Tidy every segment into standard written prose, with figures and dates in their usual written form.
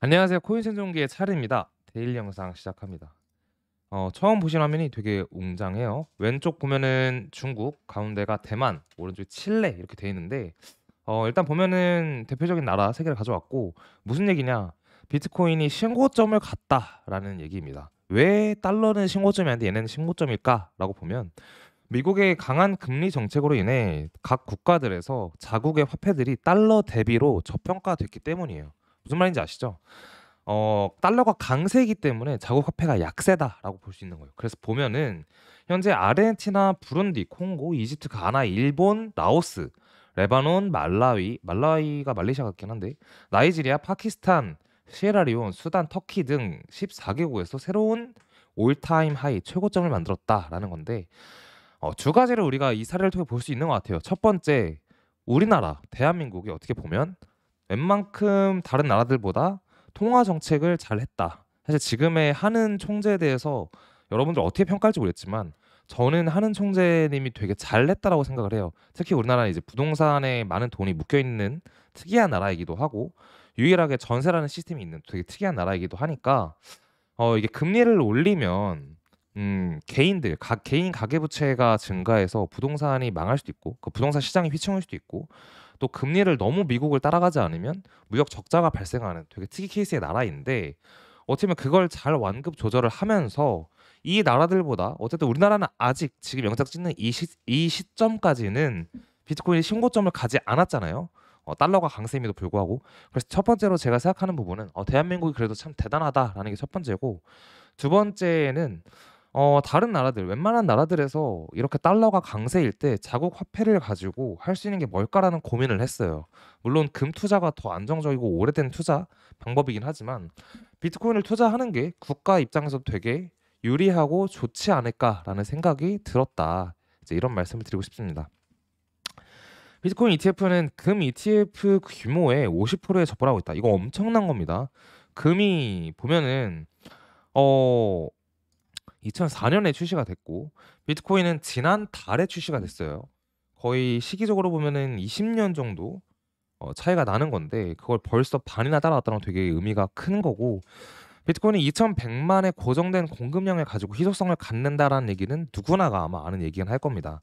안녕하세요. 코인 생존기의 차례입니다. 데일리 영상 시작합니다. 처음 보신 화면이 되게 웅장해요. 왼쪽 보면은 중국, 가운데가 대만, 오른쪽이 칠레 이렇게 돼 있는데 일단 보면은 대표적인 나라 세 개를 가져왔고 무슨 얘기냐? 비트코인이 신고점을 갔다라는 얘기입니다. 왜 달러는 신고점이 아닌데 얘네는 신고점일까라고 보면 미국의 강한 금리 정책으로 인해 각 국가들에서 자국의 화폐들이 달러 대비로 저평가됐기 때문이에요. 무슨 말인지 아시죠? 달러가 강세이기 때문에 자국 화폐가 약세다라고 볼 수 있는 거예요. 그래서 보면은 현재 아르헨티나, 부룬디, 콩고, 이집트, 가나, 일본, 라오스, 레바논, 말라위가 말레이시아 같긴 한데 나이지리아, 파키스탄, 시에라리온, 수단, 터키 등 14개국에서 새로운 올타임 하이 최고점을 만들었다라는 건데 두 가지를 우리가 이 사례를 통해 볼 수 있는 것 같아요. 첫 번째, 우리나라 대한민국이 어떻게 보면 웬만큼 다른 나라들보다 통화 정책을 잘했다. 사실 지금의 한은 총재에 대해서 여러분들 어떻게 평가할지 모르겠지만 저는 한은 총재님이 되게 잘했다라고 생각을 해요. 특히 우리나라는 이제 부동산에 많은 돈이 묶여 있는 특이한 나라이기도 하고 유일하게 전세라는 시스템이 있는 되게 특이한 나라이기도 하니까 이게 금리를 올리면 개인들 개인 가계부채가 증가해서 부동산이 망할 수도 있고 그 부동산 시장이 휘청일 수도 있고 또 금리를 너무 미국을 따라가지 않으면 무역 적자가 발생하는 되게 특이 케이스의 나라인데 어떻게 보면 그걸 잘 완급 조절을 하면서 이 나라들보다 어쨌든 우리나라는 아직 지금 영상 찍는 이 시점까지는 비트코인이 신고점을 가지 않았잖아요. 달러가 강세임에도 불구하고 그래서 첫 번째로 제가 생각하는 부분은 대한민국이 그래도 참 대단하다라는 게 첫 번째고 두 번째는 다른 나라들 웬만한 나라들에서 이렇게 달러가 강세일 때 자국 화폐를 가지고 할 수 있는 게 뭘까라는 고민을 했어요. 물론 금 투자가 더 안정적이고 오래된 투자 방법이긴 하지만 비트코인을 투자하는 게 국가 입장에서 되게 유리하고 좋지 않을까라는 생각이 들었다. 이제 이런 말씀을 드리고 싶습니다. 비트코인 ETF는 금 ETF 규모의 50%에 접근하고 있다. 이거 엄청난 겁니다. 금이 보면은 어 2004년에 출시가 됐고 비트코인은 지난달에 출시가 됐어요. 거의 시기적으로 보면은 20년 정도 차이가 나는 건데 그걸 벌써 반이나 따라왔다는 건 되게 의미가 큰 거고 비트코인이 2,100만의 고정된 공급량을 가지고 희소성을 갖는다라는 얘기는 누구나가 아마 아는 얘기긴 할 겁니다.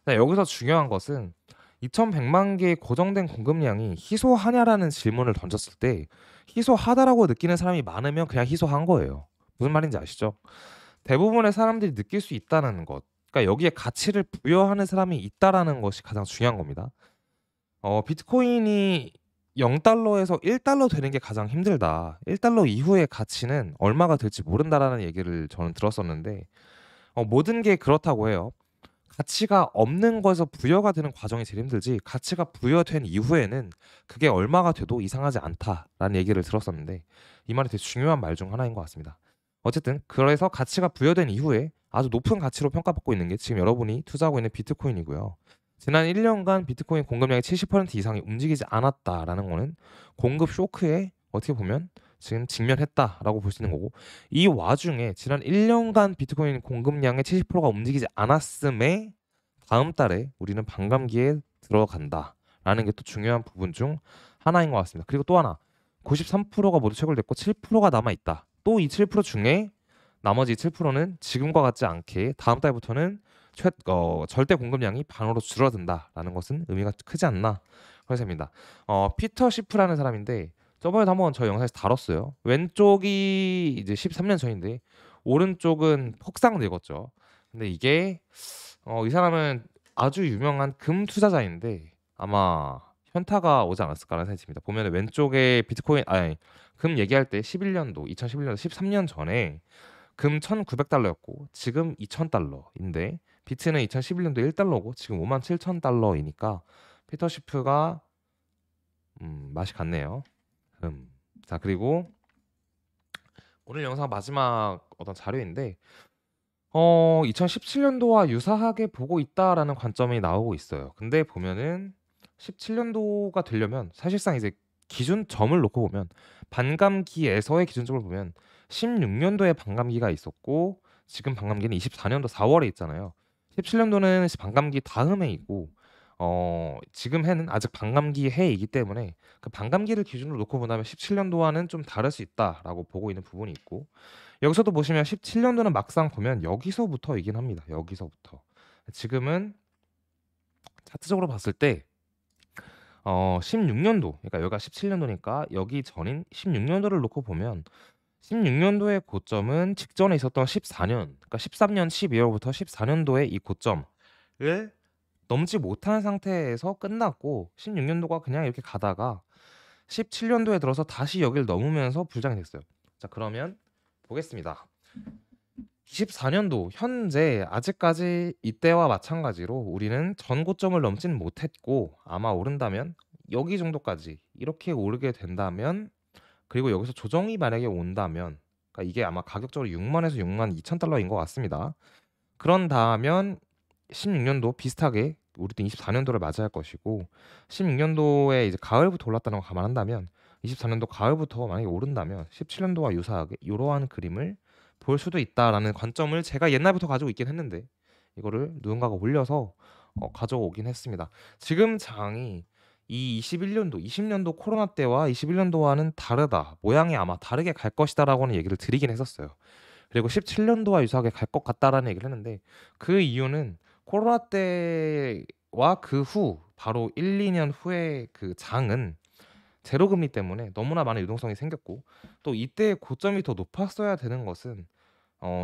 근데 여기서 중요한 것은 2,100만 개의 고정된 공급량이 희소하냐라는 질문을 던졌을 때 희소하다라고 느끼는 사람이 많으면 그냥 희소한 거예요. 무슨 말인지 아시죠? 대부분의 사람들이 느낄 수 있다는 것. 그러니까 여기에 가치를 부여하는 사람이 있다라는 것이 가장 중요한 겁니다. 비트코인이 0달러에서 1달러 되는 게 가장 힘들다. 1달러 이후의 가치는 얼마가 될지 모른다라는 얘기를 저는 들었었는데 모든 게 그렇다고 해요. 가치가 없는 거에서 부여가 되는 과정이 제일 힘들지 가치가 부여된 이후에는 그게 얼마가 돼도 이상하지 않다라는 얘기를 들었었는데 이 말이 되게 중요한 말 중 하나인 것 같습니다. 어쨌든 그래서 가치가 부여된 이후에 아주 높은 가치로 평가받고 있는 게 지금 여러분이 투자하고 있는 비트코인이고요. 지난 1년간 비트코인 공급량의 70% 이상이 움직이지 않았다라는 거는 공급 쇼크에 어떻게 보면 지금 직면했다라고 볼 수 있는 거고 이 와중에 지난 1년간 비트코인 공급량의 70%가 움직이지 않았음에 다음 달에 우리는 반감기에 들어간다라는 게 또 중요한 부분 중 하나인 것 같습니다. 그리고 또 하나 93%가 모두 체결됐고 7%가 남아 있다. 또 이 7% 중에 나머지 7%는 지금과 같지 않게 다음 달부터는 절대 공급량이 반으로 줄어든다라는 것은 의미가 크지 않나 그런 생각입니다. 피터 시프라는 사람인데 저번에도 한번 저희 영상에서 다뤘어요. 왼쪽이 이제 13년 전인데 오른쪽은 폭삭 늙었죠. 근데 이게 이 사람은 아주 유명한 금 투자자인데 아마 현타가 오지 않았을까라는 생각이 듭니다. 보면 왼쪽에 비트코인 아니 금 얘기할 때 11년도 2011년도 13년 전에 금 1,900달러였고 지금 2,000달러인데 비트는 2011년도 1달러고 지금 57,000달러이니까 피터 시프가 맛이 갔네요. 자 그리고 오늘 영상 마지막 어떤 자료인데 2017년도와 유사하게 보고 있다라는 관점이 나오고 있어요. 근데 보면은 17년도가 되려면 사실상 이제 기준점을 놓고 보면 반감기에서의 기준점을 보면 16년도에 반감기가 있었고 지금 반감기는 24년도 4월에 있잖아요. 17년도는 반감기 다음에 있고 지금 해는 아직 반감기 해이기 때문에 그 반감기를 기준으로 놓고 본다면 17 년도와는 좀 다를 수 있다라고 보고 있는 부분이 있고, 여기서도 보시면 17 년도는 막상 보면 여기서부터이긴 합니다. 여기서부터. 지금은 차트적으로 봤을 때 16 년도, 그러니까 여기가 17 년도니까 여기 전인 16 년도를 놓고 보면 16 년도의 고점은 직전에 있었던 14년, 그러니까 13년 12월부터 14 년도의 이 고점을 넘지 못한 상태에서 끝났고, 16 년도가 그냥 이렇게 가다가 17 년도에 들어서 다시 여기를 넘으면서 불장이 됐어요. 자, 그러면 보겠습니다. 24 년도 현재 아직까지 이때와 마찬가지로 우리는 전 고점을 넘지는 못했고, 아마 오른다면 여기 정도까지 이렇게 오르게 된다면, 그리고 여기서 조정이 만약에 온다면, 그러니까 이게 아마 가격적으로 6만에서 62,000달러인 것 같습니다. 그런다면 16년도 비슷하게 우리도 24년도를 맞이할 것이고, 16년도에 이제 가을부터 올랐다는 거 감안한다면 24년도 가을부터 만약에 오른다면 17년도와 유사하게 이러한 그림을 볼 수도 있다라는 관점을 제가 옛날부터 가지고 있긴 했는데, 이거를 누군가가 올려서 가져오긴 했습니다. 지금 장이 이 21년도, 20년도 코로나 때와 21년도와는 다르다, 모양이 아마 다르게 갈 것이다라고는 얘기를 드리긴 했었어요. 그리고 17년도와 유사하게 갈 것 같다라는 얘기를 했는데, 그 이유는 코로나 때와 그 후 바로 1-2년 후의 그 장은 제로 금리 때문에 너무나 많은 유동성이 생겼고, 또 이때의 고점이 더 높았어야 되는 것은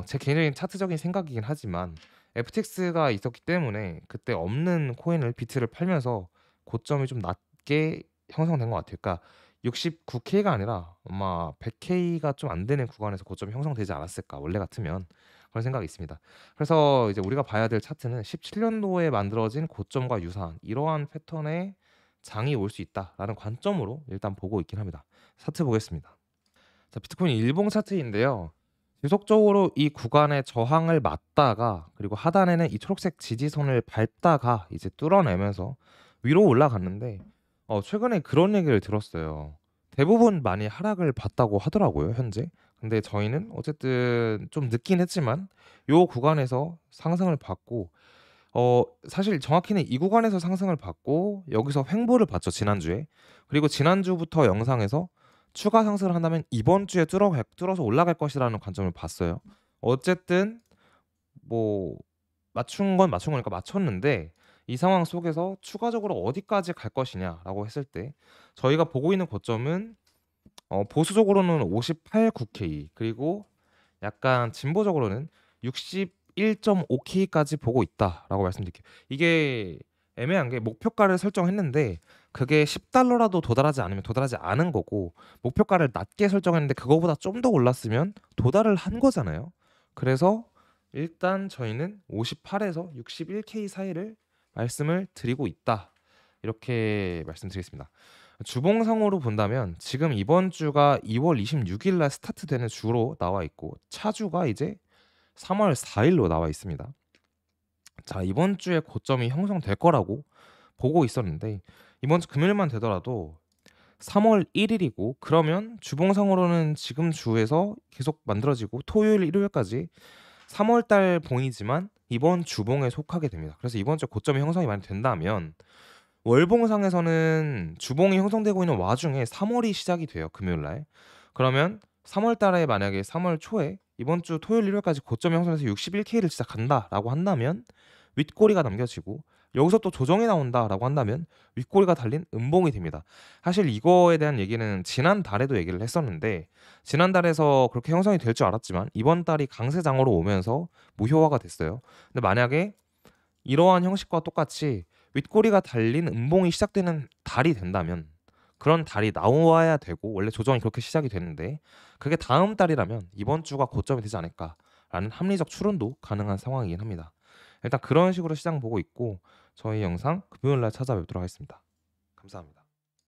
제 개인적인 차트적인 생각이긴 하지만 FTX가 있었기 때문에 그때 없는 코인을 비트를 팔면서 고점이 좀 낮게 형성된 것 같아요. 그러니까 69K가 아니라 아마 100K가 좀 안 되는 구간에서 고점이 형성되지 않았을까, 원래 같으면. 그런 생각이 있습니다. 그래서 이제 우리가 봐야 될 차트는 17년도에 만들어진 고점과 유사한 이러한 패턴의 장이 올 수 있다라는 관점으로 일단 보고 있긴 합니다. 차트 보겠습니다. 자, 비트코인 일봉 차트인데요. 지속적으로 이 구간의 저항을 맞다가, 그리고 하단에는 이 초록색 지지선을 밟다가 이제 뚫어내면서 위로 올라갔는데, 최근에 그런 얘기를 들었어요. 대부분 많이 하락을 봤다고 하더라고요, 현재. 근데 저희는 어쨌든 좀 늦긴 했지만 요 구간에서 상승을 받고, 사실 정확히는 이 구간에서 상승을 받고 여기서 횡보를 봤죠, 지난주에. 그리고 지난주부터 영상에서 추가 상승을 한다면 이번 주에 뚫어서 올라갈 것이라는 관점을 봤어요. 어쨌든 뭐 맞춘 건 맞춘 거니까 맞췄는데, 이 상황 속에서 추가적으로 어디까지 갈 것이냐라고 했을 때 저희가 보고 있는 고점은 보수적으로는 58.9K, 그리고 약간 진보적으로는 61.5K까지 보고 있다라고 말씀드릴게요. 이게 애매한 게 목표가를 설정했는데 그게 10달러라도 도달하지 않으면 도달하지 않은 거고, 목표가를 낮게 설정했는데 그거보다 좀 더 올랐으면 도달을 한 거잖아요. 그래서 일단 저희는 58에서 61K 사이를 말씀을 드리고 있다, 이렇게 말씀드리겠습니다. 주봉상으로 본다면 지금 이번 주가 2월 26일 날 스타트되는 주로 나와 있고, 차주가 이제 3월 4일로 나와 있습니다. 자, 이번 주에 고점이 형성될 거라고 보고 있었는데 이번 주 금요일만 되더라도 3월 1일이고, 그러면 주봉상으로는 지금 주에서 계속 만들어지고 토요일, 일요일까지 3월 달 봉이지만 이번 주봉에 속하게 됩니다. 그래서 이번 주에 고점이 형성이 많이 된다면 월봉상에서는 주봉이 형성되고 있는 와중에 3월이 시작이 돼요, 금요일 날. 그러면 3월 달에 만약에 3월 초에 이번 주 토요일, 일요일까지 고점이 형성해서 61K를 진짜 간다라고 한다면 윗꼬리가 남겨지고, 여기서 또 조정이 나온다라고 한다면 윗꼬리가 달린 음봉이 됩니다. 사실 이거에 대한 얘기는 지난달에도 얘기를 했었는데, 지난달에서 그렇게 형성이 될 줄 알았지만 이번 달이 강세장으로 오면서 무효화가 됐어요. 근데 만약에 이러한 형식과 똑같이 윗꼬리가 달린 음봉이 시작되는 달이 된다면, 그런 달이 나와야 되고 원래 조정이 그렇게 시작이 되는데 그게 다음 달이라면 이번 주가 고점이 되지 않을까라는 합리적 추론도 가능한 상황이긴 합니다. 일단 그런 식으로 시장 보고 있고, 저희 영상 금요일 날 찾아뵙도록 하겠습니다. 감사합니다.